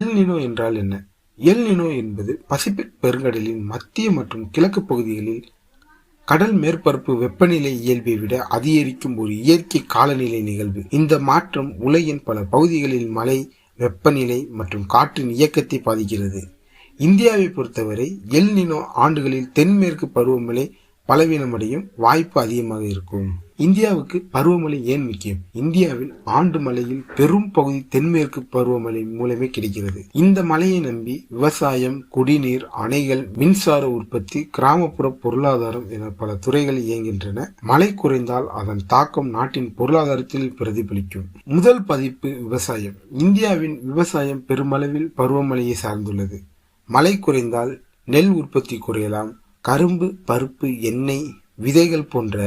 El Nino என்றால் என்ன? El Nino என்பது பசிபிக் பெருங்கடலின் மத்திய மற்றும் கிழக்கு பகுதிகளில் கடல் மேற்பரப்பு வெப்பநிலை இயல்பை விட அதிகரிக்கும் ஒரு இயற்கை காலநிலை நிகழ்வு. இந்த மாற்றம் உலகின் பல பகுதிகளில் மழை, வெப்பநிலை மற்றும் காற்றின் இயக்கத்தை பாதிக்கிறது. இந்தியாவை பொறுத்தவரை எல் நினோ ஆண்டுகளில் தென்மேற்கு பருவமழை பலவீனமடையும் வாய்ப்பு அதிகமாக இருக்கும். இந்தியாவுக்கு பருவமழை ஏன் முக்கியம்? இந்தியாவின் ஆண்டு மழையில் பெரும் பகுதி தென்மேற்கு பருவமழை மூலமே கிடைக்கிறது. இந்த மழையை நம்பி விவசாயம், குடிநீர், அணைகள், மின்சார உற்பத்தி, கிராமப்புற பொருளாதாரம் என பல துறைகள் இயங்குகின்றன. மழை குறைந்தால் அதன் தாக்கம் நாட்டின் பொருளாதாரத்தில் பிரதிபலிக்கும். முதல் பதிப்பு விவசாயம். இந்தியாவின் விவசாயம் பெருமளவில் பருவமழையை சார்ந்துள்ளது. மழை குறைந்தால் நெல் உற்பத்தி குறையலாம். கரும்பு, பருப்பு, எண்ணெய், விதைகள் போன்ற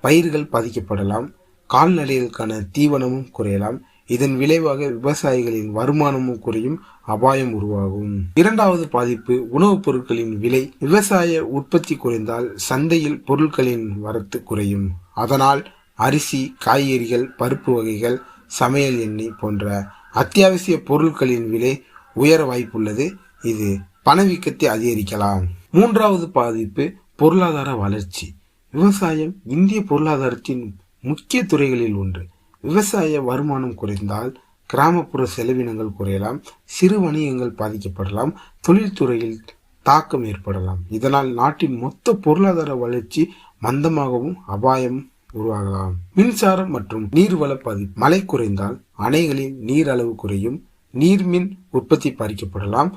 பயிர்கள் பாதிக்கப்படலாம். கால்நடைகளுக்கான தீவனமும் குறையலாம். இதன் விளைவாக விவசாயிகளின் வருமானமும் குறையும் அபாயம் உருவாகும். இரண்டாவது பாதிப்பு உணவுப் பொருட்களின் விலை. விவசாய உற்பத்தி குறைந்தால் சந்தையில் பொருட்களின் வரத்து குறையும். அதனால் அரிசி, காய்கறிகள், பருப்பு வகைகள், சமையல் எண்ணெய் போன்ற அத்தியாவசிய பொருட்களின் விலை உயர வாய்ப்புள்ளது. இது பணவீக்கத்தை அதிகரிக்கலாம். மூன்றாவது பாதிப்பு பொருளாதார வளர்ச்சி. விவசாயம் இந்திய பொருளாதாரத்தின் முக்கிய துறைகளில் ஒன்று. விவசாய வருமானம் குறைந்தால் கிராமப்புற செலவினங்கள் குறையலாம். சிறு வணிகங்கள் பாதிக்கப்படலாம். தொழில்துறையில் தாக்கம் ஏற்படலாம். இதனால் நாட்டின் மொத்த பொருளாதார வளர்ச்சி மந்தமாகவும் அபாயம் உருவாகலாம். மின்சாரம் மற்றும் நீர்வள பாதிப்பு. மழை குறைந்தால் அணைகளின் நீர் அளவு குறையும். நீர்மின் உற்பத்தி பாதிக்கப்படலாம்.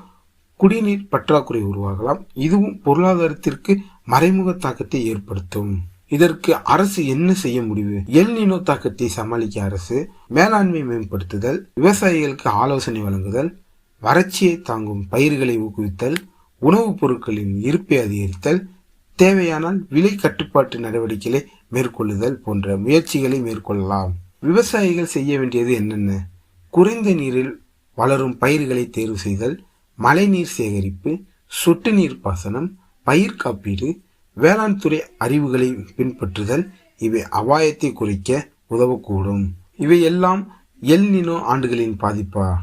குடிநீர் பற்றாக்குறை உருவாகலாம். இதுவும் பொருளாதாரத்திற்கு மறைமுக தாக்கத்தை ஏற்படுத்தும். இதற்கு அரசு என்ன செய்ய முடியும்? எல் நினோ தாக்கத்தை சமாளிக்க அரசு மேலாண்மை மேம்படுத்துதல், விவசாயிகளுக்கு ஆலோசனை வழங்குதல், வறட்சியை தாங்கும் பயிர்களை ஊக்குவித்தல், உணவுப் பொருட்களின் இருப்பை அதிகரித்தல், தேவையானால் விலை கட்டுப்பாட்டு நடவடிக்கைகளை மேற்கொள்ளுதல் போன்ற முயற்சிகளை மேற்கொள்ளலாம். விவசாயிகள் செய்ய வேண்டியது என்னென்ன? குறைந்த நீரில் வளரும் பயிர்களை தேர்வு செய்தல், மழைநீர் சேகரிப்பு, சொட்டு நீர் பாசனம், பயிர் காப்பீடு, வேளாண் துறை அறிவுகளை பின்பற்றுதல் இவை அபாயத்தை குறைக்க உதவக்கூடும். இவை எல்லாம் எல் நினோ ஆண்டுகளின் பாதிப்பா?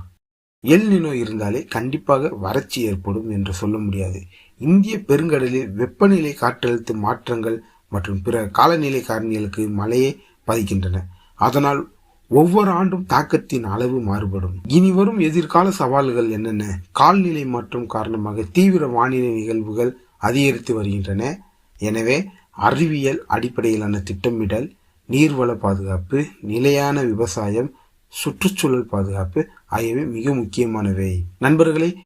எல் நினோ இருந்தாலே கண்டிப்பாக வறட்சி ஏற்படும் என்று சொல்ல முடியாது. இந்திய பெருங்கடலில் வெப்பநிலை, காற்றழுத்த மாற்றங்கள் மற்றும் பிற காலநிலை காரணிகளுக்கு மழையை பாதிக்கின்றன. அதனால் ஒவ்வொரு ஆண்டும் தாக்கத்தின் அளவு மாறுபடும். இனி வரும் எதிர்கால சவால்கள் என்னென்ன? காலநிலை மாற்றம் காரணமாக தீவிர வானிலை நிகழ்வுகள் அதிகரித்து வருகின்றன. எனவே அறிவியல் அடிப்படையிலான திட்டமிடல், நீர்வள பாதுகாப்பு, நிலையான விவசாயம், சுற்றுச்சூழல் பாதுகாப்பு ஆகியவை மிக முக்கியமானவை. நண்பர்களே,